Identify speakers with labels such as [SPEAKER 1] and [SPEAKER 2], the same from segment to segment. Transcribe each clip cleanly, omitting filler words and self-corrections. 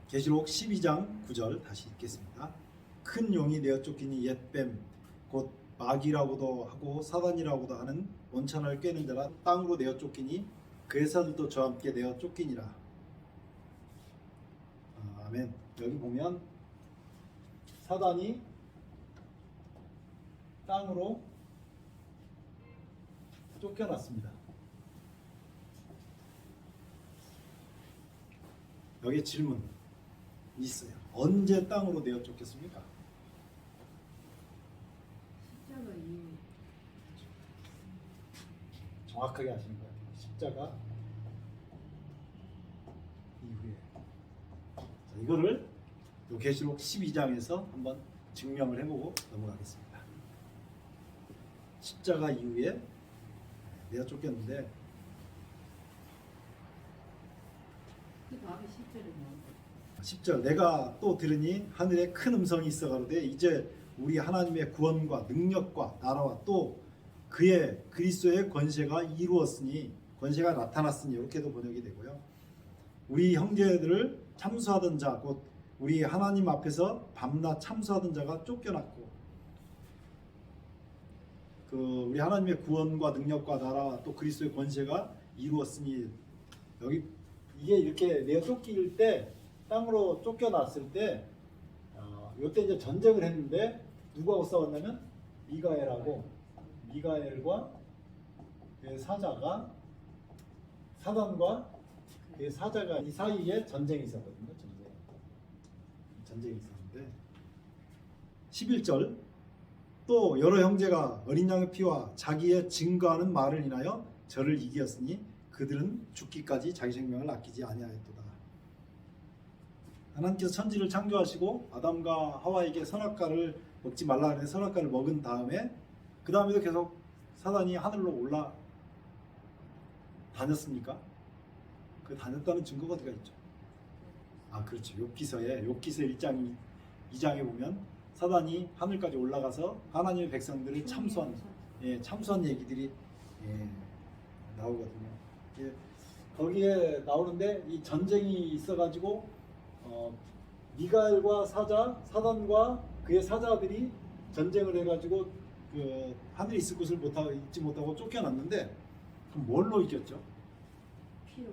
[SPEAKER 1] 계시록 12장 9절 다시 읽겠습니다. 큰 용이 내어 쫓기니 옛뱀 곧 마귀라고도 하고 사단이라고도 하는 원천을 꿰는 자라 땅으로 내어 쫓기니 그 회사들도 저와 함께 내어 쫓기니라. 아멘. 여기 보면 사단이 땅으로 쫓겨났습니다. 여기 질문 있어요. 언제 땅으로 내어 쫓겼습니까?
[SPEAKER 2] 십자가 이후.
[SPEAKER 1] 정확하게 아시는 거예요. 십자가 이후에. 자, 이거를 요 계시록 12장에서 한번 증명을 해보고 넘어가겠습니다. 십자가 이후에 내가 쫓겼는데
[SPEAKER 2] 그 다음에 10절에 나온 거.
[SPEAKER 1] 10절 내가 또 들으니 하늘에 큰 음성이 있어 가로되 이제 우리 하나님의 구원과 능력과 나라와 또 그의 그리스도의 권세가 이루었으니 권세가 나타났으니 이렇게도 번역이 되고요. 우리 형제들을 참수하던 자 곧 우리 하나님 앞에서 밤낮 참수하던 자가 쫓겨났고 그 우리 하나님의 구원과 능력과 나라와 또 그리스도의 권세가 이루었으니 여기 이게 이렇게 내어 쫓길 때 땅으로 쫓겨났을 때 이때 이제 전쟁을 했는데 누구하고 싸웠냐면 미가엘과 그 사자가 사단과 그 사자가 이 사이에 전쟁이 있었거든요. 전쟁이 있었는데 11절 또 여러 형제가 어린 양의 피와 자기의 증거하는 말을 인하여 저를 이기었으니 그들은 죽기까지 자기 생명을 아끼지 아니하였도다. 하나님께서 천지를 창조하시고 아담과 하와에게 선악과를 먹지 말라 하는 선악과를 먹은 다음에 그 다음에도 계속 사단이 하늘로 올라 다녔습니까? 그 다녔다는 증거가 어디가 있죠? 그렇죠. 욥기서에 1장 2장에 보면 사단이 하늘까지 올라가서 하나님의 백성들을 참수한 얘기들이 나오거든요. 거기에 나오는데 이 전쟁이 있어가지고 미가엘과 사단과 그의 사자들이 전쟁을 해가지고 그 하늘에 있을 곳을 잊지 못하고 쫓겨났는데 그럼 뭘로 이겼죠?
[SPEAKER 2] 피로.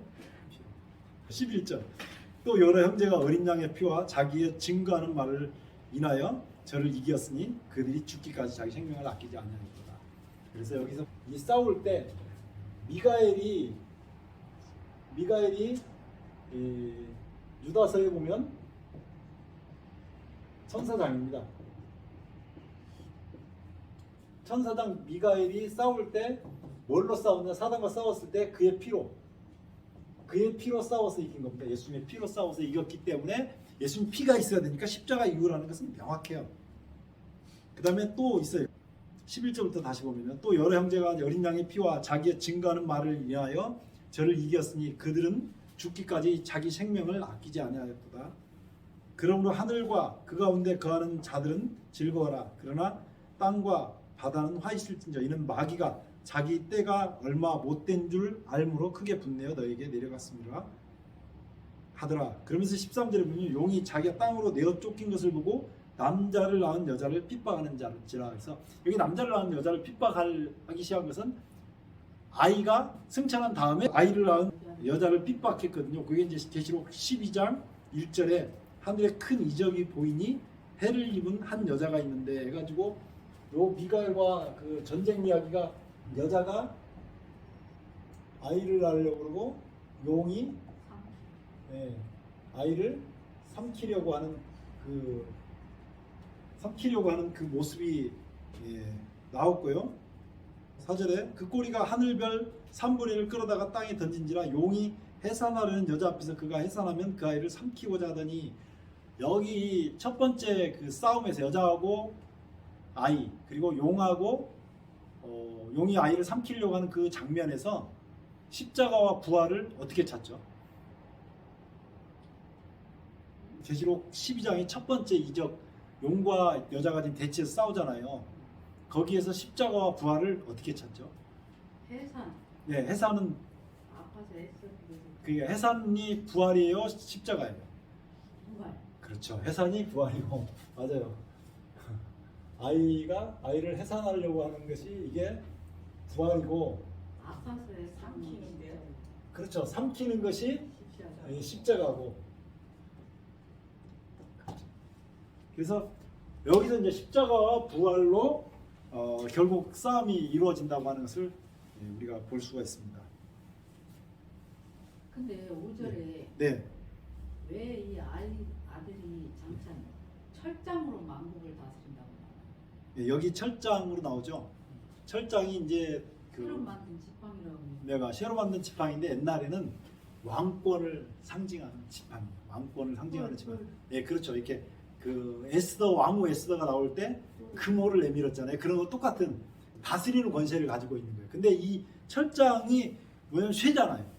[SPEAKER 1] 11절 또 여러 형제가 어린 양의 피와 자기의 증거하는 말을 인하여 저를 이겼으니 그들이 죽기까지 자기 생명을 아끼지 아니하였도다. 그래서 여기서 이 싸울 때 미가엘이 유다서에 보면 천사장입니다. 천사장 미가엘이 싸울 때 뭘로 싸웠냐? 사단과 싸웠을 때 그의 피로 싸워서 이긴 겁니다. 예수님의 피로 싸워서 이겼기 때문에 예수님 피가 있어야 되니까 십자가 이후라는 것은 명확해요. 그 다음에 또 있어요. 11절부터 다시 보면 또 여러 형제가 어린 양의 피와 자기의 증거하는 말을 위하여 저를 이겼으니 그들은 죽기까지 자기 생명을 아끼지 아니하였도다. 그러므로 하늘과 그 가운데 거하는 자들은 즐거워라. 그러나 땅과 바다는 화 있을진저 이는 마귀가 자기 때가 얼마 못된 줄 알므로 크게 분내어 너에게 내려갔습니다 하더라. 그러면서 13절에 보면 용이 자기가 땅으로 내어 쫓긴 것을 보고 남자를 낳은 여자를 핍박하는 자라. 그래서 여기 남자를 낳은 여자를 핍박하기 시작한 것은 아이가 승천한 다음에 아이를 낳은 여자를 핍박했거든요. 그게 이제 계시록 12장 1절에 하늘에 큰 이적이 보이니 해를 입은 한 여자가 있는데 해가지고 요 미가엘과 그 전쟁 이야기가 여자가 아이를 낳으려고 그러고 용이 아이를 삼키려고 하는 그 모습이 나왔고요. 4절에 그 꼬리가 하늘별 3분의 1을 끌어다가 땅에 던진지라 용이 해산하려는 여자 앞에서 그가 해산하면 그 아이를 삼키고자 하더니 여기 첫 번째 그 싸움에서 여자하고 아이 그리고 용하고 용이 아이를 삼키려고 하는 그 장면에서 십자가와 부활을 어떻게 찾죠? 계시록 12장의 첫 번째 이적 용과 여자가 지금 대치해서 싸우잖아요. 거기에서 십자가와 부활을 어떻게 찾죠?
[SPEAKER 2] 해산.
[SPEAKER 1] 네, 해산은
[SPEAKER 2] 아파서 애써.
[SPEAKER 1] 그게 해산이 부활이에요, 십자가예요?
[SPEAKER 2] 부활.
[SPEAKER 1] 그렇죠. 해산이 부활이고 맞아요. 아이를 해산하려고 하는 것이 이게 부활이고
[SPEAKER 2] 아파서의
[SPEAKER 3] 삼키는데요.
[SPEAKER 1] 그렇죠. 삼키는 것이
[SPEAKER 2] 십자가.
[SPEAKER 1] 십자가고 그래서 여기서 이제 십자가와 부활로 결국 싸움이 이루어진다고 하는 것을 우리가 볼 수가 있습니다.
[SPEAKER 2] 근데 5절에
[SPEAKER 1] 네,
[SPEAKER 2] 왜 이 아들이 장차 철장으로 만국을 다스린다고 나와요?
[SPEAKER 1] 네, 여기 철장으로 나오죠. 철장이 이제
[SPEAKER 2] 새로 만든 지팡이라고.
[SPEAKER 1] 내가 새로 만든 지팡인데 옛날에는 왕권을 상징하는 지팡이, 왕권을 상징하는 지팡이. 예, 그렇죠. 이렇게 그 에스더 왕후 에스더가 나올 때 금호를 내밀었잖아요. 그런 거 똑같은 다스리는 권세를 가지고 있는 거예요. 근데 이 철장이 뭐냐면 쇠잖아요.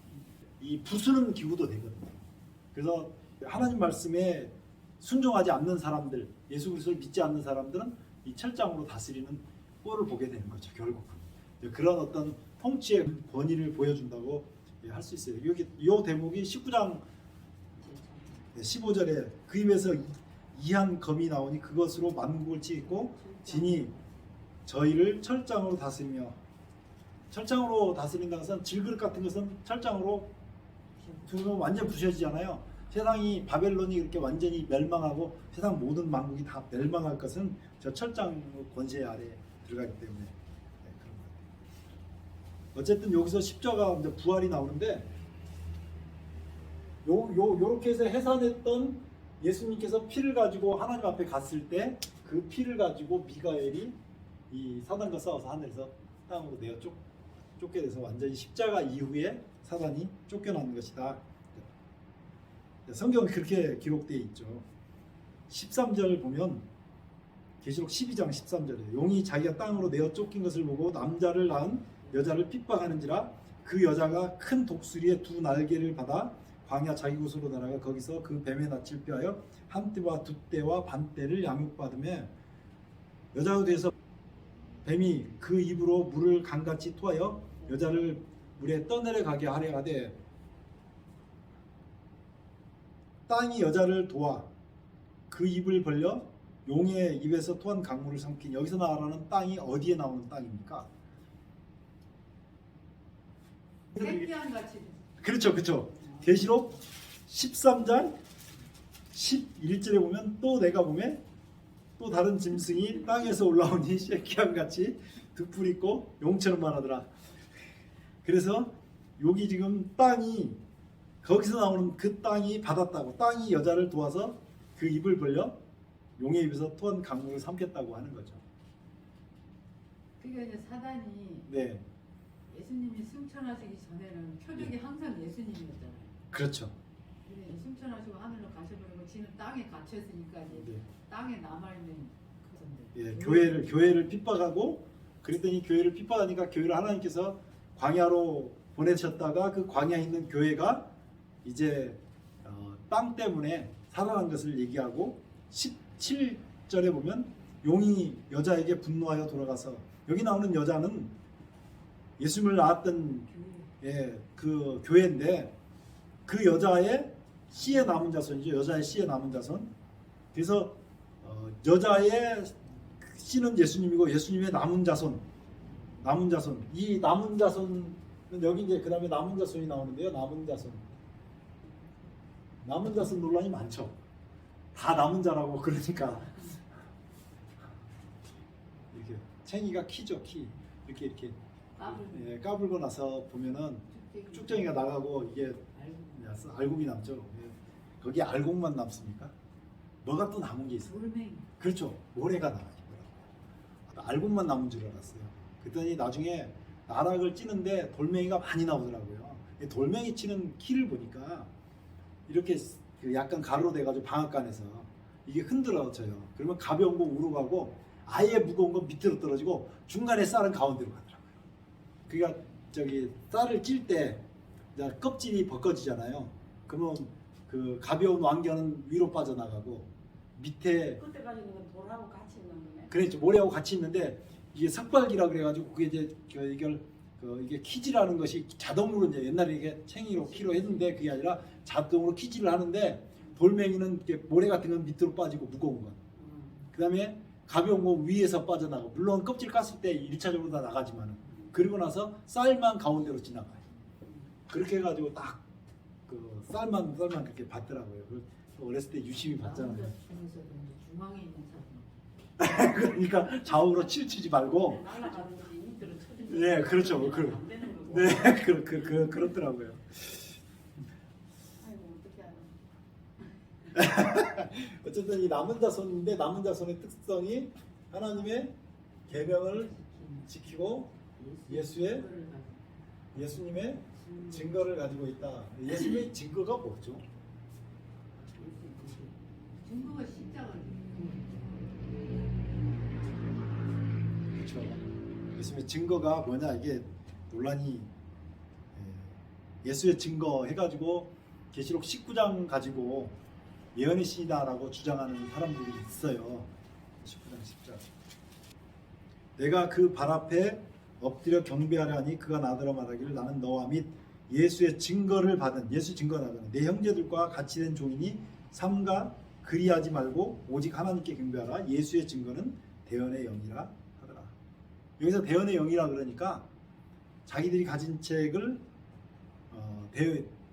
[SPEAKER 1] 이 부수는 기구도 되거든요. 그래서 하나님 말씀에 순종하지 않는 사람들, 예수 그리스도를 믿지 않는 사람들은 이 철장으로 다스리는 꼴을 보게 되는 거죠. 결국은 그런 어떤 통치의 권위를 보여준다고 할 수 있어요. 여기 이 대목이 19장 15절에 그 입에서 이한 검이 나오니 그것으로 만국을 찢고 진이 저희를 철장으로 다스리며, 철장으로 다스린다는 것은 질그릇 같은 것은 철장으로 두면 완전 부셔지잖아요. 세상이 바벨론이 이렇게 완전히 멸망하고 세상 모든 만국이 다 멸망할 것은 저 철장 권세 아래에 들어가기 때문에 그런 거예요. 어쨌든 여기서 십자가 이제 부활이 나오는데 요렇게 해서 해산했던 예수님께서 피를 가지고 하나님 앞에 갔을 때 그 피를 가지고 미가엘이 이 사단과 싸워서 하늘에서 땅으로 내어 쫓게 돼서 완전히 십자가 이후에 사단이 쫓겨나는 것이다. 성경은 그렇게 기록되어 있죠. 13절 보면 계시록 12장 13절에 용이 자기가 땅으로 내어 쫓긴 것을 보고 남자를 낳은 여자를 핍박하는지라 그 여자가 큰 독수리의 두 날개를 받아 광야 자기 곳으로 날아가 거기서 그 뱀의 낯을 피하여 한 떼와 두 떼와 반 떼를 양육받으며 여자가 돼서 뱀이 그 입으로 물을 강같이 토하여 여자를 물에 떠내려가게 하려 하되 땅이 여자를 도와 그 입을 벌려 용의 입에서 토한 강물을 삼킨. 여기서 말하는 땅이 어디에 나오는 땅입니까?
[SPEAKER 2] 생기한 같이.
[SPEAKER 1] 그렇죠. 계시록 13장 11절에 보면 또 내가 보면 또 다른 짐승이 땅에서 올라오니 새끼암같이 두 뿔 있고 용처럼 말하더라. 그래서 여기 지금 땅이 거기서 나오는 그 땅이 받았다고, 땅이 여자를 도와서 그 입을 벌려 용의 입에서 토한 강물을 삼켰다고 하는 거죠.
[SPEAKER 2] 그게 이제 사단이
[SPEAKER 1] 네,
[SPEAKER 2] 예수님이 승천하시기 전에는 표적이 항상 예수님이었잖아요.
[SPEAKER 1] 그렇죠.
[SPEAKER 2] 근데 이제 승천하시고 하늘로 가셔버리고 지는 땅에 갇혀 있으니까 이제
[SPEAKER 1] 네.
[SPEAKER 2] 땅에 남아 있는 그건데.
[SPEAKER 1] 예, 교회를 핍박하고 그랬더니 교회를 핍박하니까 교회를 하나님께서 광야로 보내셨다가 그 광야에 있는 교회가 이제 땅 때문에 살아난 것을 얘기하고 17절에 보면 용이 여자에게 분노하여 돌아가서, 여기 나오는 여자는 예수님을 낳았던 그 교회인데 그 여자의 씨의 남은 자손이죠. 여자의 씨의 남은 자손. 그래서 여자의 씨는 예수님이고 예수님의 남은 자손. 이 남은 자손은 여기 이제 그 다음에 남은 자손이 나오는데요. 남은 자손 논란이 많죠. 다 남은 자라고 그러니까 이렇게 챙이가 키죠, 키. 이렇게 까불고 나서 보면은 쭉정이가 나가고 이게 알곡이 남죠. 거기에 알곡만 남습니까? 뭐가 또 남은 게 있어요?
[SPEAKER 2] 돌멩이.
[SPEAKER 1] 그렇죠. 모래가 나와요. 알곡만 남은 줄 알았어요. 그랬더니 나중에 나락을 찌는데 돌멩이가 많이 나오더라고요. 돌멩이 치는 키를 보니까 이렇게 그 약간 가루로 돼가지고 방앗간에서 이게 흔들어져요. 그러면 가벼운 거 우로 가고 아예 무거운 건 밑으로 떨어지고 중간에 쌀은 가운데로 가더라고요. 그러니까 저기 쌀을 찔 때 껍질이 벗겨지잖아요. 그러면 그 가벼운 왕견은 위로 빠져나가고 밑에
[SPEAKER 3] 끝에 가지고 있는 돌하고 같이 있는 거네.
[SPEAKER 1] 그랬죠. 모래하고 같이 있는데 이게 석발기라 그래가지고 그게 이제 이게 키질하는 것이 자동으로 이제 옛날에 이게 챙이로 키로 했는데 그게 아니라 자동으로 키질을 하는데 돌멩이는 이렇게 모래 같은 건 밑으로 빠지고 무거운 건. 그다음에 가벼운 거 위에서 빠져나가고 물론 껍질 깠을 때 1차적으로 다 나가지만 그리고 나서 쌀만 가운데로 지나가요. 그렇게 해가지고 딱 그 쌀만 그렇게 받더라고요. 그 어렸을 때 유심히 봤잖아요.
[SPEAKER 2] 중에서도 이제 중앙에 있는 사람.
[SPEAKER 1] 그러니까 좌우로 치우치지 말고
[SPEAKER 3] 날아가든지 밑으로 쳐든지.
[SPEAKER 1] 네, 그렇죠.
[SPEAKER 3] 안 되는 거고.
[SPEAKER 1] 네 그렇더라고요.
[SPEAKER 3] 아이고 어떻게 하나.
[SPEAKER 1] 어쨌든 이 남은 자손인데 남은 자손의 특성이 하나님의 계명을 지키고 예수님의 증거를 가지고 있다. 예수님의 증거가 뭐죠?
[SPEAKER 2] 증거가 십자가죠.
[SPEAKER 1] 그렇죠. 예수님의 증거가 뭐냐 이게 논란이 예수의 증거 해가지고 계시록 19장 가지고 예언의 신이다라고 주장하는 사람들이 있어요. 19장 10절. 내가 그 발 앞에 엎드려 경배하려 하니 그가 나더러 말하기를 나는 너와 및 예수의 증거를 받은 예수 증거 나더라 내 형제들과 같이 된 종이니 삼가 그리하지 말고 오직 하나님께 경배하라. 예수의 증거는 대언의 영이라 하더라. 여기서 대언의 영이라 그러니까 자기들이 가진 책을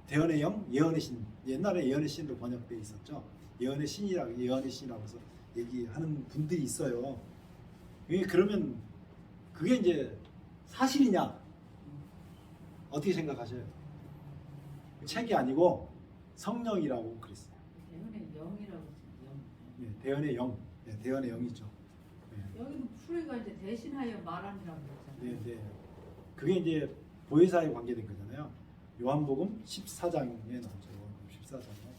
[SPEAKER 1] 대언의 영, 예언의 신. 옛날에 예언의 신으로 번역되어 있었죠. 예언의 신이라고 해서 얘기하는 분들이 있어요. 그러면 그게 이제 사실이냐? 어떻게 생각하셔요? 책이 아니고 성령이라고 그랬어요.
[SPEAKER 2] 대원의 영이라고 했어요. 영.
[SPEAKER 1] 네, 대언의 영, 네, 대언의 영이죠. 네.
[SPEAKER 2] 여기는 풀이가 이제 대신하여 말함이라고 그랬잖아요.
[SPEAKER 1] 네. 그게 이제 보혜사에 관계된 거잖아요. 요한복음 14장에 나오죠. 요한복음 14장에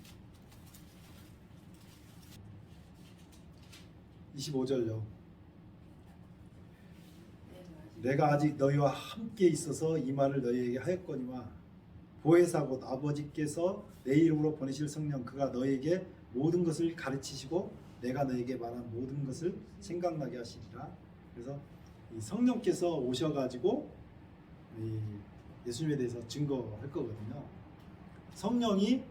[SPEAKER 1] 25절요. 내가 아직 너희와 함께 있어서 이 말을 너희에게 하였거니와 보혜사 곧 아버지께서 내 이름으로 보내실 성령 그가 너희에게 모든 것을 가르치시고 내가 너희에게 말한 모든 것을 생각나게 하시리라. 그래서 이 성령께서 오셔가지고 이 예수님에 대해서 증거할 거거든요. 성령이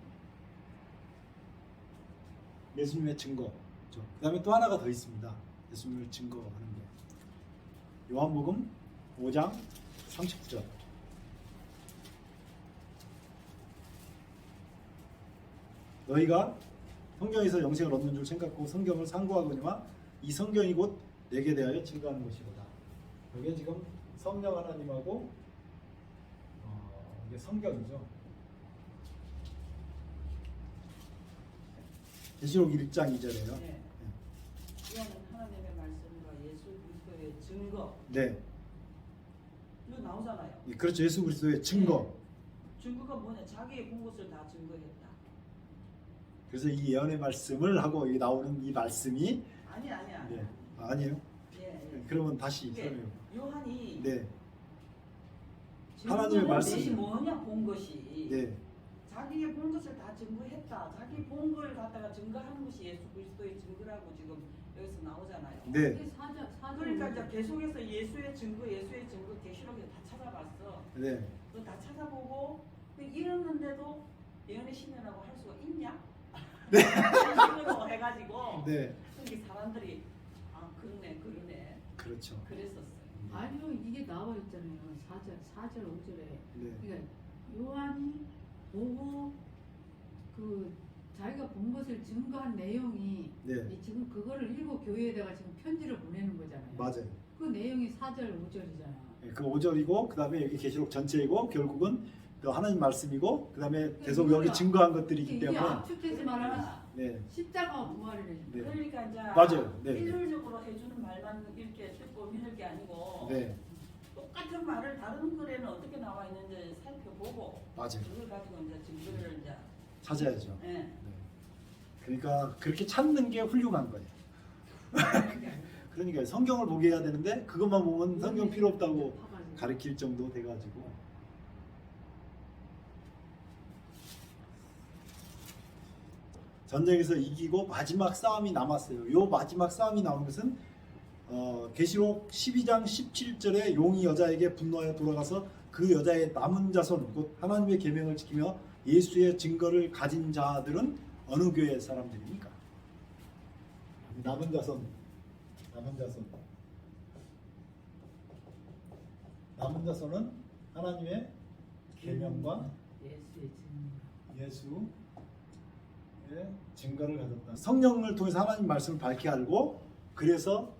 [SPEAKER 1] 예수님의 증거. 그 다음에 또 하나가 더 있습니다. 예수님을 증거하는 게. 요한복음 5장 39절. 너희가 성경에서 영생을 얻는 줄 생각하고 성경을 상고하거니와 이 성경이 곧 내게 대하여 증거하는 것이로다. 여기 지금 성령 하나님하고 이게 성경이죠. 계시록 1장 2절에요.
[SPEAKER 3] 네. 이거는 하나님의 말씀과 예수 그리스도의 증거.
[SPEAKER 1] 네.
[SPEAKER 3] 이거 나오잖아요.
[SPEAKER 1] 그렇죠. 예수 그리스도의 증거.
[SPEAKER 3] 증거가 뭐냐? 자기의 본 것을 다 증거했다.
[SPEAKER 1] 그래서 이 예언의 말씀을 하고 여기 나오는 이 말씀이
[SPEAKER 3] 아니야.
[SPEAKER 1] 네. 아니에요?
[SPEAKER 3] 예.
[SPEAKER 1] 그러면 다시
[SPEAKER 3] 이게
[SPEAKER 1] 설명해요.
[SPEAKER 3] 요한이
[SPEAKER 1] 네.
[SPEAKER 3] 증거는
[SPEAKER 1] 하나님의 말씀.
[SPEAKER 3] 내시 뭐냐 본 것이.
[SPEAKER 1] 네.
[SPEAKER 3] 자기의 본 것을 다 증거했다. 자기 본 걸 갖다가 증거하는 것이 예수 그리스도의 증거라고 지금 여기서 나오잖아요.
[SPEAKER 1] 네.
[SPEAKER 2] 이게 사자
[SPEAKER 3] 그러니까 이제 계속해서 예수의 증거 계시록에 다 찾아봤어.
[SPEAKER 1] 네.
[SPEAKER 3] 그거 다 찾아보고 이랬는데도 예언의 신이라고 할 수가 있냐? 네. 신으로 해가지고
[SPEAKER 1] 네.
[SPEAKER 3] 그게 사람들이 그러네
[SPEAKER 1] 그렇죠.
[SPEAKER 3] 그랬었어요.
[SPEAKER 2] 아니요, 이게 나와 있잖아요. 4절 5절에.
[SPEAKER 1] 네.
[SPEAKER 2] 그러니까 요한이 보고 그 자기가 본 것을 증거한 내용이
[SPEAKER 1] 네.
[SPEAKER 2] 지금 그거를 일곱 교회에다가 지금 편지를 보내는 거잖아요.
[SPEAKER 1] 맞아요.
[SPEAKER 2] 그 내용이 4절 5절이잖아.
[SPEAKER 1] 네, 그 5절이고 그다음에 여기 계시록 전체이고 결국은 또 하나님 말씀이고 그다음에 계속 여기 증거한 것들이기
[SPEAKER 2] 이게
[SPEAKER 1] 때문에
[SPEAKER 2] 압축해서 말하면
[SPEAKER 1] 네.
[SPEAKER 2] 십자가 부활을 해.
[SPEAKER 1] 네.
[SPEAKER 3] 그러니까 이제
[SPEAKER 1] 맞아요. 네.
[SPEAKER 3] 일률적으로 해주는 말만 이렇게 듣고 믿을 게 아니고
[SPEAKER 1] 네.
[SPEAKER 3] 똑같은 말을 다른 글에는 어떻게 나와 있는지 살펴보고
[SPEAKER 1] 맞아요.
[SPEAKER 3] 그걸 가지고 이제 증거를 이제
[SPEAKER 1] 찾아야죠.
[SPEAKER 3] 예.
[SPEAKER 1] 네. 그러니까 그렇게 찾는 게 훌륭한 거예요. 그러니까 성경을 보게 해야 되는데 그것만 보면 성경 필요 없다고 가르칠 정도 돼가지고 전쟁에서 이기고 마지막 싸움이 남았어요. 요 마지막 싸움이 나온 것은 계시록 12장 17절에 용이 여자에게 분노하여 돌아가서 그 여자의 남은 자손 곧 하나님의 계명을 지키며 예수의 증거를 가진 자들은 어느 교회 사람들입니까? 남은 자손. 남은 자손은 하나님의 계명과 예수의 증거를 가졌다. 성령을 통해서 하나님 말씀을 밝게 알고 그래서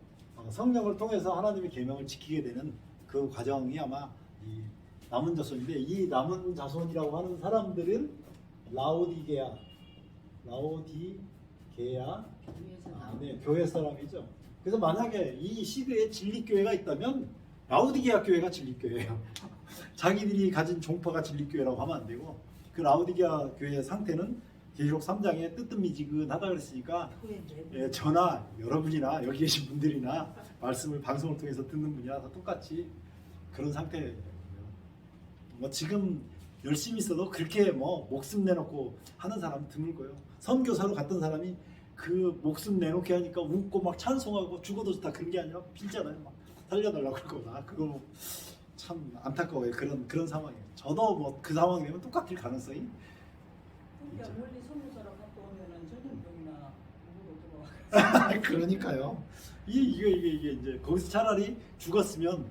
[SPEAKER 1] 성령을 통해서 하나님의 계명을 지키게 되는 그 과정이 아마 이 남은 자손인데, 이 남은 자손이라고 하는 사람들은 라오디게아 네, 교회 사람이죠. 그래서 만약에 이 시대에 진리교회가 있다면 라오디게아 교회가 진리교회예요. 자기들이 가진 종파가 진리교회라고 하면 안 되고, 그 라오디게아 교회의 상태는 계시록 3장에 뜨뜻미지근하다 그랬으니까 저나 여러분이나 여기 계신 분들이나 말씀을 방송을 통해서 듣는 분이나 다 똑같이 그런 상태예요. 뭐 지금 열심히 있어도 그렇게 뭐 목숨 내놓고 하는 사람은 드물고요. 선교사로 갔던 사람이 그 목숨 내놓게 하니까 웃고 막 찬송하고 죽어도 좋다 그런 게 아니라 빌잖아요. 막 살려달라고 그러거나. 그거 참 안타까워요. 그런 상황이에요. 저도 뭐 그 상황이 되면 똑같을 가능성이.
[SPEAKER 3] 그러니까 멀리 선교사로 갔다 오면은 전염병이나 우로 들어와.
[SPEAKER 1] 그러니까요. 이게 이제 거기서 차라리 죽었으면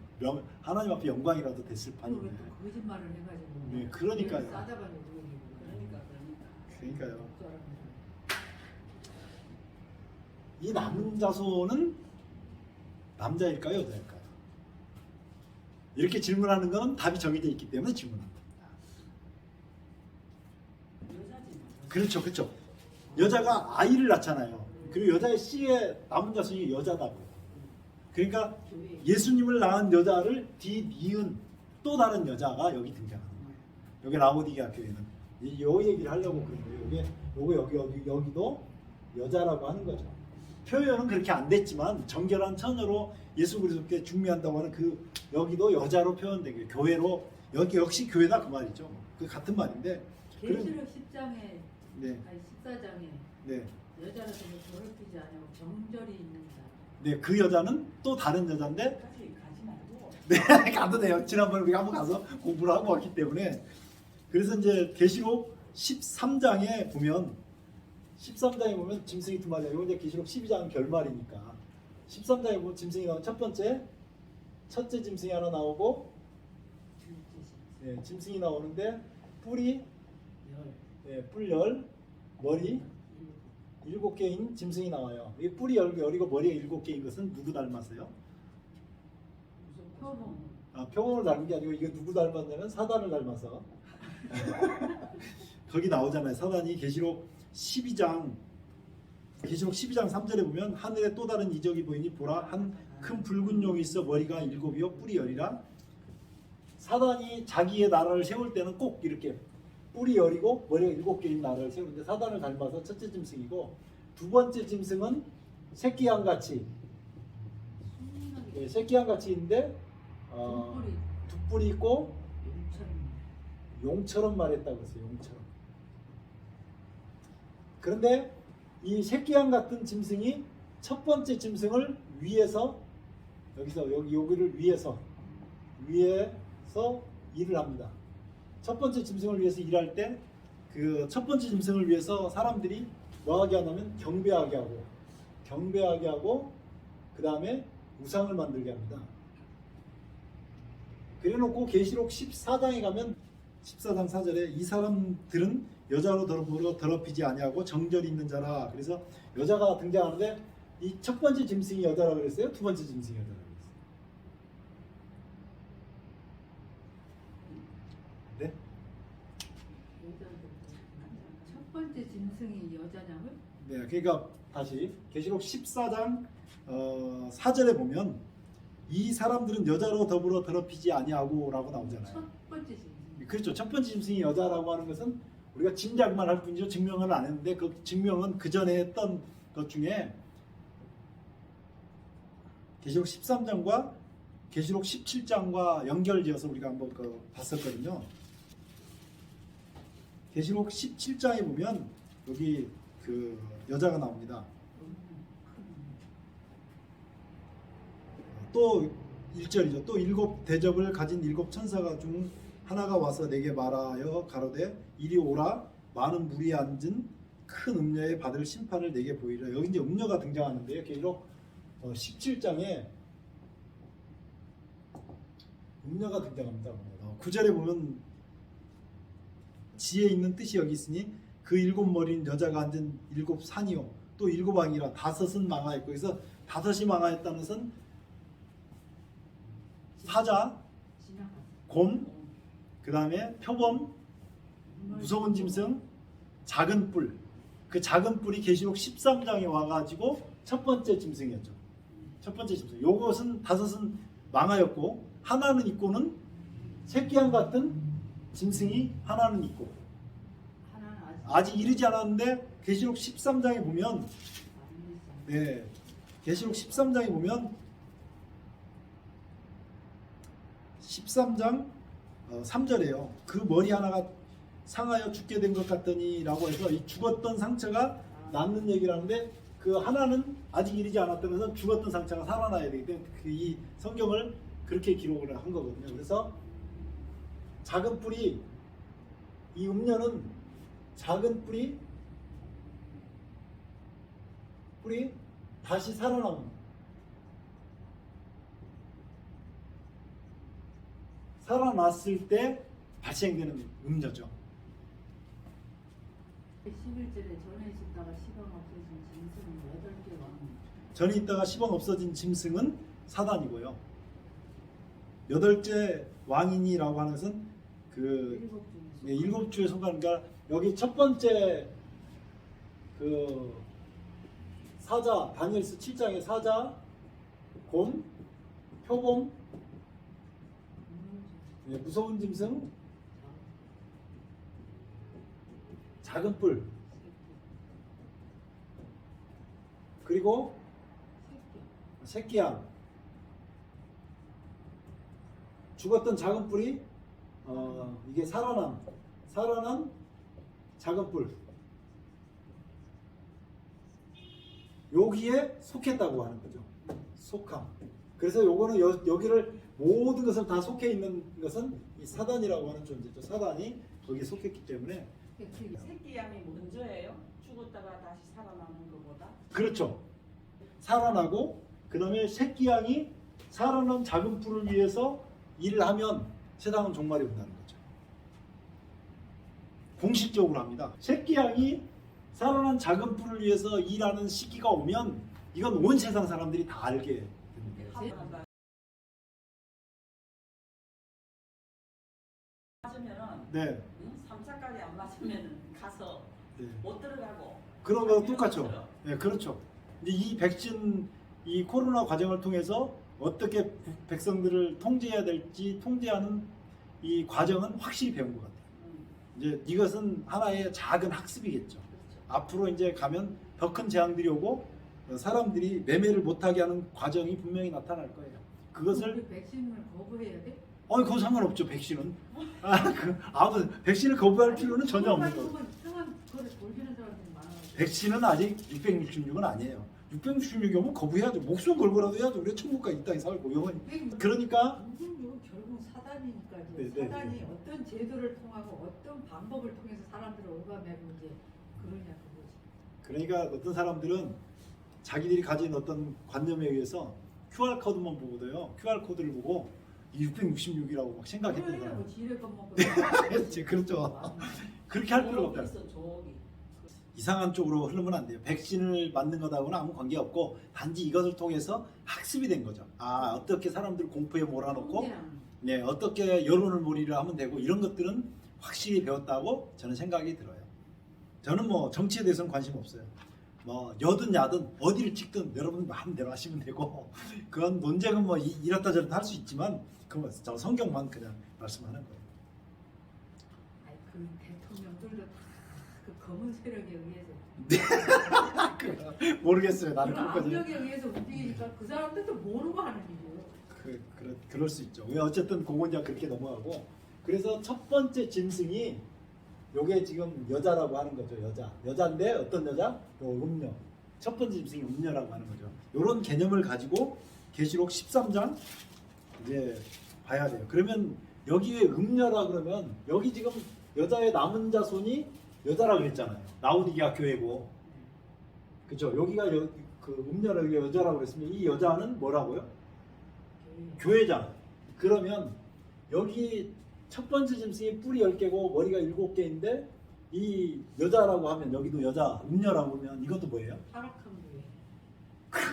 [SPEAKER 1] 하나님 앞에 영광이라도 됐을 판인데.
[SPEAKER 2] 거짓말을 해가지고.
[SPEAKER 1] 네, 그러니까요.
[SPEAKER 2] 싸다가지고.
[SPEAKER 1] 그러니까요. 이 남은 자손은 남자일까요, 여자일까요? 이렇게 질문하는 건 답이 정해져 있기 때문에 질문합니다.
[SPEAKER 3] 여자지.
[SPEAKER 1] 그렇죠. 여자가 아이를 낳잖아요. 그리고 여자의 씨의 남은 자손이 여자다고. 그러니까 예수님을 낳은 여자를 뒤이은 또 다른 여자가 여기 등장하는 거예요. 여기 라오디게아 교회는 이 얘기를 하려고 그런 거예요. 여기도 여자라고 하는 거죠. 표현은 그렇게 안 됐지만 정결한 처녀로 예수 그리스도께 중매한다고 하는 그 여기도 여자로 표현된 게 교회로, 여기 역시 교회다 그 말이죠. 그 같은 말인데.
[SPEAKER 2] 계시록 10장에
[SPEAKER 1] 네.
[SPEAKER 2] 아니 14장에
[SPEAKER 1] 네.
[SPEAKER 2] 여자라서 더럽히지 않고 정절이 있는 자.
[SPEAKER 1] 네, 그 여자는 또 다른 여자인데.
[SPEAKER 3] 가지 말고.
[SPEAKER 1] 네, 가도 돼요. 지난번에 우리가 한번 가서 공부를 하고 왔기 때문에. 그래서 이제 계시록 13장에 보면 짐승이 두 마리야. 이거 이제 계시록 12장 결말이니까. 13장에 보면 짐승이 나오면 첫째 짐승이 하나 나오고, 네, 짐승이 나오는데 뿔이 뿔10, 머리 7개인 짐승이 나와요. 이 뿔이 10개이고 머리가 7개인 것은 누구 닮았어요?
[SPEAKER 2] 표범.
[SPEAKER 1] 표범을 닮은 게 아니고 이거 누구 닮았냐면 사단을 닮아서. 거기 나오잖아요. 사단이 계시록 12장 3절에 보면 하늘에 또 다른 이적이 보이니 보라 한 큰 붉은 용이 있어 머리가 7이요 뿔이 10이라. 사단이 자기의 나라를 세울 때는 꼭 이렇게 뿔이 10이고 머리가 7개인 나라를 세우는데 사단을 닮아서 첫째 짐승이고, 두 번째 짐승은 새끼양같이 새끼양같이 있는데 두 뿔이 있고 용처럼 말했다고 했어요. 용처럼. 그런데 이 새끼양 같은 짐승이 첫 번째 짐승을 위에서 여기를 위에서 일을 합니다. 첫 번째 짐승을 위해서 일할 때 그 첫 번째 짐승을 위해서 사람들이 뭐하게 하냐면 경배하게 하고 그 다음에 우상을 만들게 합니다. 그래놓고 계시록 14장에 가면 14장 4절에 이 사람들은 여자로 더럽히지 아니하고 정절이 있는 자라. 그래서 여자가 등장하는데 이 첫 번째 짐승이 여자라고 그랬어요? 두 번째 짐승이 여자라고 그랬어요? 네?
[SPEAKER 2] 첫 번째 짐승이 여자냐고요?
[SPEAKER 1] 네, 그러니까 다시 계시록 14장 4절에 보면 이 사람들은 여자로 더불어 더럽히지 아니하고라고 나오잖아요.
[SPEAKER 2] 첫 번째 짐승.
[SPEAKER 1] 그렇죠. 첫 번째 짐승이 여자라고 하는 것은 우리가 짐작만 할 뿐이죠. 증명을 안 했는데 그 증명은 그 전에 했던 것 중에 계시록 13장과 계시록 17장과 연결지어서 우리가 한번 봤었거든요. 계시록 17장에 보면 여기 그 여자가 나옵니다. 또 1절이죠. 또 7 대접을 가진 7 천사가 중 하나가 와서 내게 말하여 가로되 이리 오라. 많은 물이 앉은 큰 음녀에 받을 심판을 내게 보이라. 여기 이제 음녀가 등장하는데요. 계시록 17장에 음녀가 등장합니다. 9절에 보면 지혜 있는 뜻이 여기 있으니 그 7머리인 여자가 앉은 7산이요 또 7왕이라 5은 망하였고, 그래서 5이 망하였다는 것은 사자,
[SPEAKER 2] 지나갔어.
[SPEAKER 1] 곰, 그 다음에 표범, 무서운 짐승, 작은 뿔. 그 작은 뿔이 계시록 13장에 와가지고 첫 번째 짐승이었죠. 첫 번째 짐승. 요것은 5은 망하였고 하나는 있고는 새끼양 같은 짐승이 하나는 있고,
[SPEAKER 2] 하나는
[SPEAKER 1] 아직 이르지 않았는데 계시록 13장에 보면
[SPEAKER 2] 안 됐어.
[SPEAKER 1] 네, 계시록 13장에 보면 13장 3절에요. 그 머리 하나가 상하여 죽게 된 것 같더니 라고 해서 이 죽었던 상처가 낫는 얘기를 하는데, 그 하나는 아직 이르지 않았던 것은 죽었던 상처가 살아나야 되기 때문에 이 성경을 그렇게 기록을 한 거거든요. 그래서 작은 뿔이, 이 음녀는 작은 뿔이 다시 살아납니다. 살아났을 때 발생되는 음녀죠.
[SPEAKER 2] 11절에 전에 있었다가 시방 없어진 짐승은 8개 왕.
[SPEAKER 1] 전에 있다가 시방 없어진 짐승은 사단이고요. 8째 왕인이라고 하는 것은 그 7주에 속하는, 그러니까 여기 첫 번째 그 사자, 다니엘서 7장의 사자, 곰, 표범, 무서운 짐승, 작은 뿔, 그리고 새끼양. 죽었던 작은 뿔이 이게 살아난 작은 뿔, 여기에 속했다고 하는 거죠. 속함. 그래서 요거는 여기를 모든 것을 다 속해 있는 것은 이 사단이라고 하는 존재죠. 사단이 거기에 속했기 때문에.
[SPEAKER 3] 새끼 양이 먼저예요? 죽었다가 다시 살아나는 것보다?
[SPEAKER 1] 그렇죠. 살아나고 그 다음에 새끼 양이 살아난 작은 뿔을 위해서 일을 하면 세상은 종말이 온다는 거죠. 공식적으로 합니다. 새끼 양이 살아난 작은 뿔을 위해서 일하는 시기가 오면 이건 온 세상 사람들이 다 알게 됩니다.
[SPEAKER 3] 맞으면은
[SPEAKER 1] 네,
[SPEAKER 3] 3차까지 안 맞으면 가서
[SPEAKER 1] 네.
[SPEAKER 3] 못 들어가고
[SPEAKER 1] 그런 거 똑같죠. 네, 그렇죠. 이제 이 백신, 이 코로나 과정을 통해서 어떻게 백성들을 통제해야 될지 통제하는 이 과정은 확실히 배운 것 같아요. 이제 이것은 하나의 작은 학습이겠죠. 앞으로 이제 가면 더 큰 재앙들이 오고 사람들이 매매를 못하게 하는 과정이 분명히 나타날 거예요. 그것을
[SPEAKER 2] 백신을 거부해야 돼?
[SPEAKER 1] 그거 상관없죠. 백신은 아무 백신을 거부할 필요는 전혀 없는 거예요.
[SPEAKER 2] 평안 그걸 돌리는 사람들이 많아.
[SPEAKER 1] 백신은 아직 666은 아니에요. 666이 오면 거부해야죠. 목숨 걸고라도 해야죠. 우리 천국까지 이 땅에 살고 영원히. 그러니까
[SPEAKER 2] 결국 사단이니까
[SPEAKER 1] 네,
[SPEAKER 2] 이제
[SPEAKER 1] 네,
[SPEAKER 2] 사단이
[SPEAKER 1] 네.
[SPEAKER 2] 어떤 제도를 통하고 어떤 방법을 통해서 사람들을 오가매고 이제 그러냐 그거지.
[SPEAKER 1] 그러니까 어떤 사람들은 자기들이 가진 어떤 관념에 의해서 QR 코드만 보고도요. QR 코드를 보고 666이라고 막 생각했던
[SPEAKER 2] 그러냐고
[SPEAKER 1] 사람.
[SPEAKER 2] 지뢰 겁먹고.
[SPEAKER 1] 그렇죠. 그렇게 할 필요가 없다.
[SPEAKER 3] 있어, 저기.
[SPEAKER 1] 이상한 쪽으로 흐르면 안 돼요. 백신을 맞는 것하고는 아무 관계 없고 단지 이것을 통해서 학습이 된 거죠. 어떻게 사람들 공포에 몰아넣고 네, 어떻게 여론을 몰이를 하면 되고, 이런 것들은 확실히 배웠다고 저는 생각이 들어요. 저는 뭐 정치에 대해서는 관심 없어요. 뭐 여든 야든 어디를 찍든 여러분 마음대로 하시면 되고 그건 논쟁은 뭐 이렇다 저렇다 할 수 있지만 그건 저 성경만 그냥 말씀하는 거예요.
[SPEAKER 2] 아니 그 대통령들도 다 그 검은 세력에 의해서.
[SPEAKER 1] 모르겠어요. 나는
[SPEAKER 2] 그런
[SPEAKER 1] 그것까지.
[SPEAKER 2] 압력에 의해서 움직이니까 그 사람들도 모르고 하는 일이에요.
[SPEAKER 1] 그럴 수 있죠. 어쨌든 그건 이제 그렇게 넘어가고, 그래서 첫 번째 짐승이 요게 지금 여자라고 하는 거죠. 여자인데 어떤 여자? 요 음녀. 첫 번째 짐승이 음녀라고 하는 거죠. 요런 개념을 가지고 계시록 13장 이제 봐야 돼요. 그러면 여기에 음녀라 그러면 여기 지금 여자의 남은 자손이 여자라 그랬잖아요. 라우디게아 교회고, 그죠? 여기가 그 음녀를 여자라고 그랬으면 이 여자는 뭐라고요? 교회잖아. 그러면 여기 첫 번째 짐승이 뿔이 10개고 머리가 7개인데 이 여자라고 하면 여기도 여자, 음녀라고 하면 이것도 뭐예요?
[SPEAKER 2] 타락한 교회.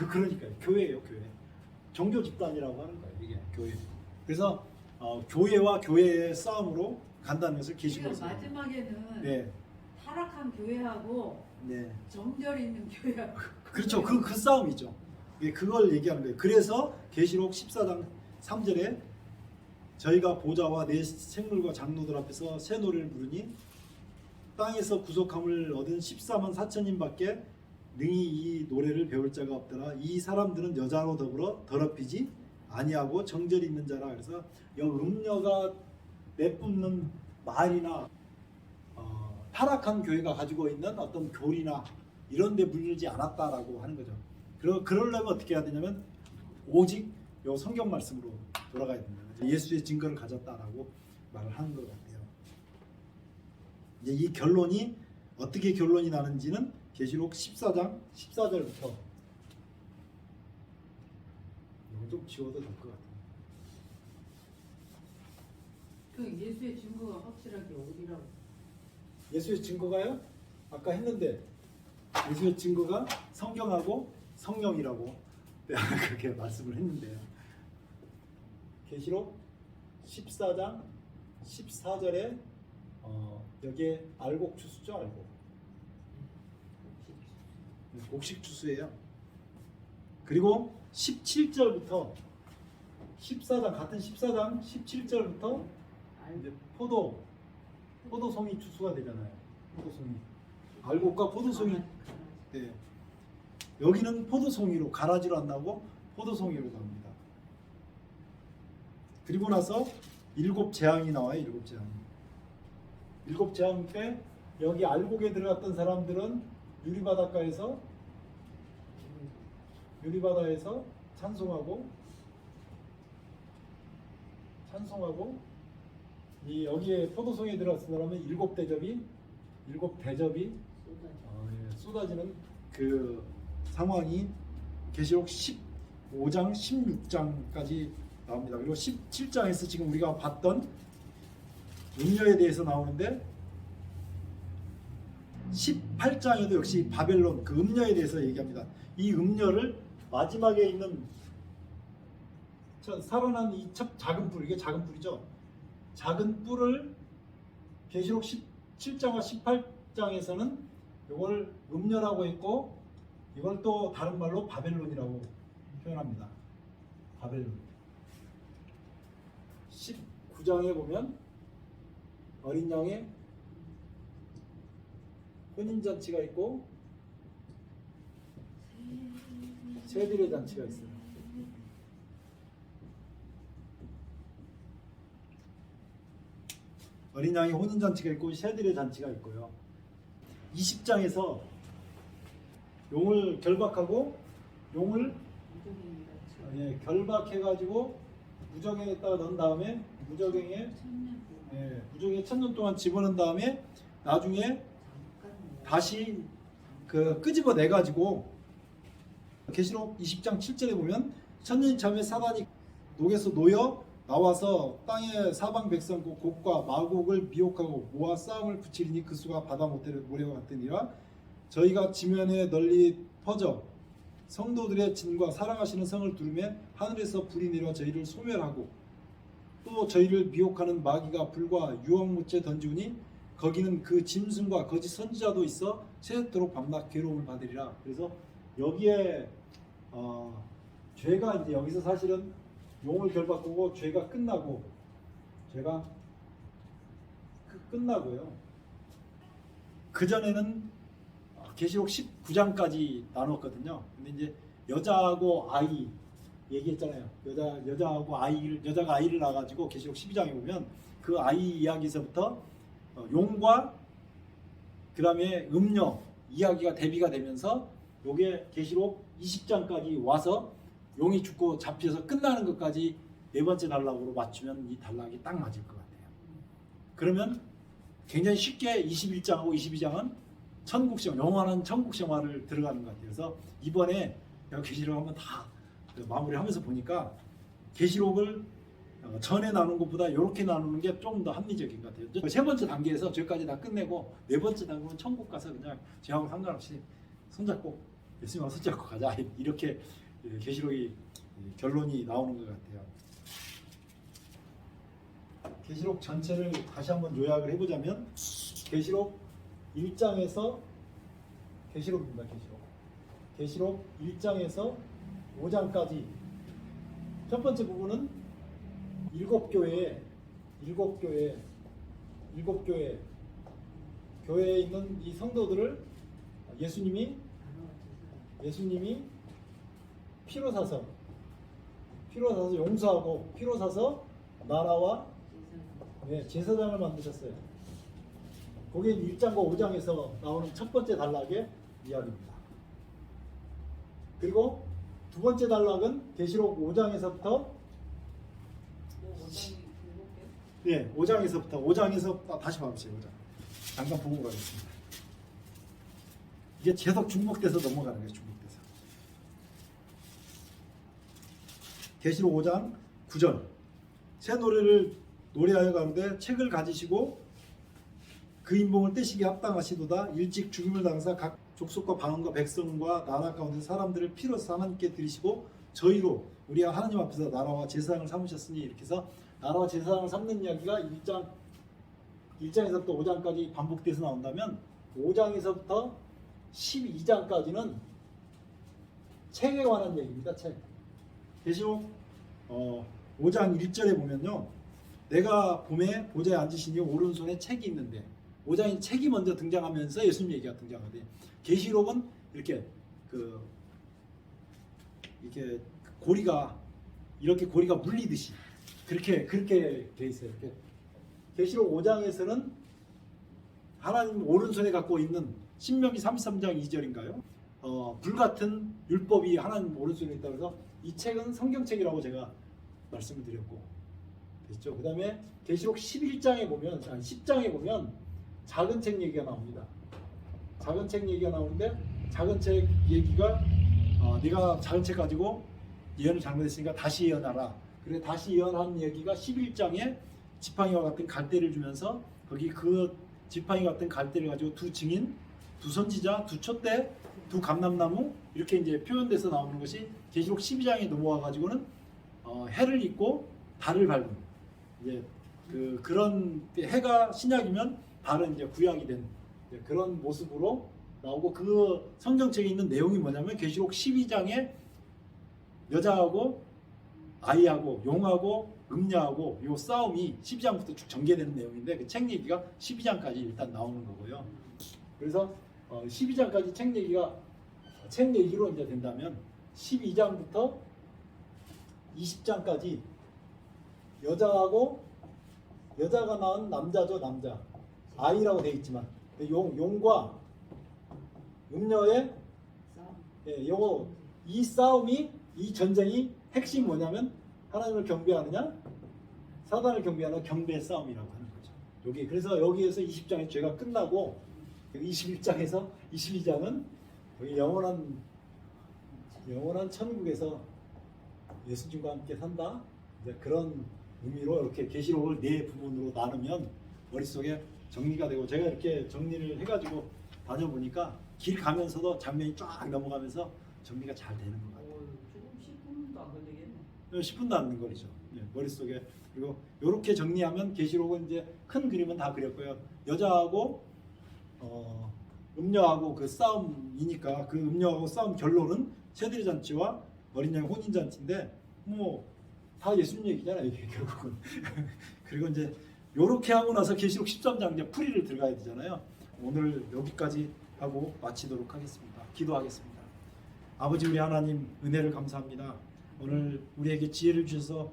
[SPEAKER 1] 그러니까요. 교회예요, 교회. 종교 집단이라고 하는 거예요, 이게 교회. 그래서 교회와 교회의 싸움으로 간다는 것을
[SPEAKER 2] 지금
[SPEAKER 1] 계시고서.
[SPEAKER 2] 마지막에는
[SPEAKER 1] 네,
[SPEAKER 2] 타락한 교회하고
[SPEAKER 1] 네.
[SPEAKER 2] 정결 있는 교회하고
[SPEAKER 1] 그렇죠. 그 싸움이죠. 예, 그걸 얘기하는 거예요. 그래서 계시록 14장 3절에 저희가 보좌와 내 생물과 장로들 앞에서 새 노래를 부르니 땅에서 구속함을 얻은 14만 4천인밖에 능히 이 노래를 배울 자가 없더라. 이 사람들은 여자로 더불어 더럽히지 아니하고 정절이 있는 자라. 그래서 이 음녀가 내뿜는 말이나 타락한 교회가 가지고 있는 어떤 교리나 이런 데 물들지 않았다라고 하는 거죠. 그러려면 어떻게 해야 되냐면 오직 요 성경 말씀으로 돌아가야 됩니다. 예수의 증거를 가졌다라고 말을 하는 것 같아요. 이제 이 결론이 어떻게 결론이 나는지는 계시록 14장 14절부터 이거 좀 지워도 될 것 같아요.
[SPEAKER 2] 그 예수의 증거가 확실하게 어디라고?
[SPEAKER 1] 예수의 증거가요? 아까 했는데 예수의 증거가 성경하고 성령이라고 그렇게 말씀을 했는데요. 계시록 14장 14절에 여기에 알곡추수죠, 알곡. 곡식추수예요. 그리고 17절부터 14장 같은 14장 17절부터 이제 포도송이 추수가 되잖아요. 포도송이. 알곡과 포도송이. 네. 여기는 포도송이로 가라지로 안 나오고 포도송이로 나옵니다. 그리고 나서 7 재앙이 나와요. 7 재앙. 7 재앙 때 여기 알곡에 들어갔던 사람들은 유리바다에서 찬송하고 이 여기에 포도송에 들어갔던 사람은 7 대접이 쏟아지는 그 상황이 계시록 15장 16장까지 나옵니다. 그리고 17장에서 지금 우리가 봤던 음녀에 대해서 나오는데 18장에도 역시 바벨론 그 음녀에 대해서 얘기합니다. 이 음녀를 마지막에 있는 살아난 이 작은 뿔, 이게 작은 뿔이죠. 작은 뿔을 계시록 17장과 18장에서는 이걸 음녀라고 했고 이걸 또 다른 말로 바벨론이라고 표현합니다. 바벨론. 19장에 보면 어린 양의 혼인잔치가 있고 세들의 잔치가 있어요. 어린 양의 혼인잔치가 있고 세들의 잔치가 있고요. 20장에서 용을 결박하고 용을 결박해가지고 무적행에다가 넣은 다음에 무적행에 1000년 동안 집어넣은 다음에 나중에 다시 끄집어 내 가지고 계시록 20장 7절에 보면 천년이 참에 사단이 녹에서 놓여 나와서 땅의 사방 백성 곡과 마곡을 미혹하고 모아 싸움을 붙이리니 그 수가 바다 모래와 같으니라. 저희가 지면에 널리 퍼져 성도들의 진과 사랑하시는 성을 두르매 하늘에서 불이 내려 저희를 소멸하고 또 저희를 미혹하는 마귀가 불과 유황무째 던지우니 거기는 그 짐승과 거짓 선지자도 있어 세세토록 밤낮 괴로움을 받으리라. 그래서 여기에 죄가 이제 여기서 사실은 용을 결박하고 죄가 끝나고요. 그 전에는 계시록 19장까지 나눴거든요. 근데 이제 여자하고 아이 얘기했잖아요. 여자가 아이를 낳아가지고 계시록 12장에 보면 그 아이 이야기에서부터 용과 그 다음에 음녀 이야기가 대비가 되면서 요게 계시록 20장까지 와서 용이 죽고 잡혀서 끝나는 것까지 네 번째 단락으로 맞추면 이 단락이 딱 맞을 것 같아요. 그러면 굉장히 쉽게 21장하고 22장은 천국생 영원한 천국생활을 들어가는 것 같아요. 그래서 이번에 계시록 한번 다 마무리하면서 보니까 계시록을 전에 나눈 것보다 이렇게 나누는 게 조금 더 합리적인 것 같아요. 세 번째 단계에서 저기까지 다 끝내고 네 번째 단계는 천국 가서 그냥 저하고 상관없이 손잡고 예수님하고 손잡고 가자 이렇게 계시록이 결론이 나오는 것 같아요. 계시록 전체를 다시 한번 요약을 해보자면 계시록 1장에서 계시록입니다. 계시록 1장에서 5장까지 첫 번째 부분은 일곱 교회에 교회에 있는 이 성도들을 예수님이 피로 사서 용서하고 피로 사서 나라와 제사장을 만드셨어요. 그게 1장과 5장에서 나오는 첫 번째 단락의 이야기입니다. 그리고 두 번째 단락은 계시록 5장에서부터 5장에서 다시 봐보세요. 5장. 잠깐 보고 가겠습니다. 이게 계속 중복돼서 넘어가는 거예요. 중복돼서. 계시록 5장 9절. 새 노래를 노래하여 가는데 책을 가지시고 그 인봉을 떼시기 합당하시도다. 일찍 죽임을 당사 각 족속과 방언과 백성과 나라 가운데 사람들을 피로써 하나님께 드리시고 저희로 우리가 하나님 앞에서 나라와 제사장을 삼으셨으니 이렇게 해서 나라와 제사장을 삼는 이야기가 1장에서부터 5장까지 반복돼서 나온다면 5장에서부터 12장까지는 책에 관한 얘기입니다. 책. 계시록 5장 1절에 보면요. 내가 봄에 보좌에 앉으시니 오른손에 책이 있는데 5장에 책이 먼저 등장하면서 예수님 얘기가 등장하는데 계시록은 이렇게 고리가 물리듯이 그렇게 돼 있어요. 이렇게. 계시록 5장에서는 하나님 오른손에 갖고 있는 신명기 33장 2절인가요? 불같은 율법이 하나님 오른손에 있다고 해서 이 책은 성경책이라고 제가 말씀을 드렸고 됐죠. 그 다음에 계시록 10장에 보면 작은 책 얘기가 나옵니다. 작은 책 얘기가 나오는데 작은 책 얘기가 네가 작은 책 가지고 예언을 잘못했으니까 다시 예언하라. 그래 다시 예언한 얘기가 11장에 지팡이와 같은 갈대를 주면서 거기 그 지팡이 같은 갈대를 가지고 두 증인, 두 선지자, 두 촛대, 두 감람나무 이렇게 이제 표현돼서 나오는 것이 계시록 12장에 넘어와 가지고는 해를 입고 달을 밟은 이제 그런 해가 신약이면 달은 이제 구약이 된 그런 모습으로 나오고 그 성경책에 있는 내용이 뭐냐면 계시록 12장에 여자하고 아이하고 용하고 음녀하고 요 싸움이 12장부터 쭉 전개되는 내용인데 그 책 얘기가 12장까지 일단 나오는 거고요. 그래서 12장까지 책 얘기로 이제 된다면 12장부터 20장까지 여자가 낳은 남자죠. 남자 아이라고 되어 있지만 용과 음녀의 이 싸움이 이 전쟁이 핵심이 뭐냐면 하나님을 경배하느냐 사단을 경배하느냐 경배의 싸움이라고 하는 거죠. 그래서 여기에서 20장의 죄가 끝나고 21장에서 22장은 영원한 천국에서 예수님과 함께 산다. 이제 그런 의미로 이렇게 계시록을 네 부분으로 나누면 머릿속에 정리가 되고 제가 이렇게 정리를 해가지고 다녀보니까 길 가면서도 장면이 쫙 넘어가면서 정리가 잘 되는 것 같아요.
[SPEAKER 3] 조금 10분도 안 걸리겠네.
[SPEAKER 1] 10분도 안 걸리죠. 머릿속에. 그리고 이렇게 정리하면 계시록은 이제 큰 그림은 다 그렸고요. 여자하고 음녀하고 그 싸움이니까 그 음녀하고 싸움 결론은 새들의 잔치와 어린 양의 혼인 잔치인데 뭐 다 예수님 얘기잖아요. 이게 결국은. 그리고 이제 이렇게 하고 나서 계시록 13장 이제 풀이를 들어가야 되잖아요. 오늘 여기까지 하고 마치도록 하겠습니다. 기도하겠습니다. 아버지 우리 하나님 은혜를 감사합니다. 오늘 우리에게 지혜를 주셔서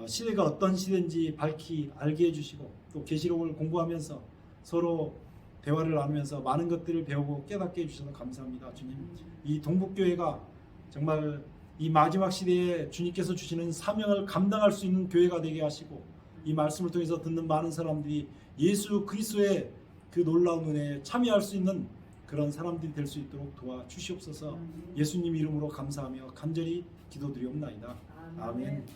[SPEAKER 1] 시대가 어떤 시대인지 밝히 알게 해주시고 또 계시록을 공부하면서 서로 대화를 나누면서 많은 것들을 배우고 깨닫게 해주셔서 감사합니다. 주님, 이 동북교회가 정말 이 마지막 시대에 주님께서 주시는 사명을 감당할 수 있는 교회가 되게 하시고 이 말씀을 통해서 듣는 많은 사람들이 예수 그리스도의 그 놀라운 은혜에 참여할 수 있는 그런 사람들이 될 수 있도록 도와주시옵소서. 예수님 이름으로 감사하며 간절히 기도드리옵나이다. 아멘.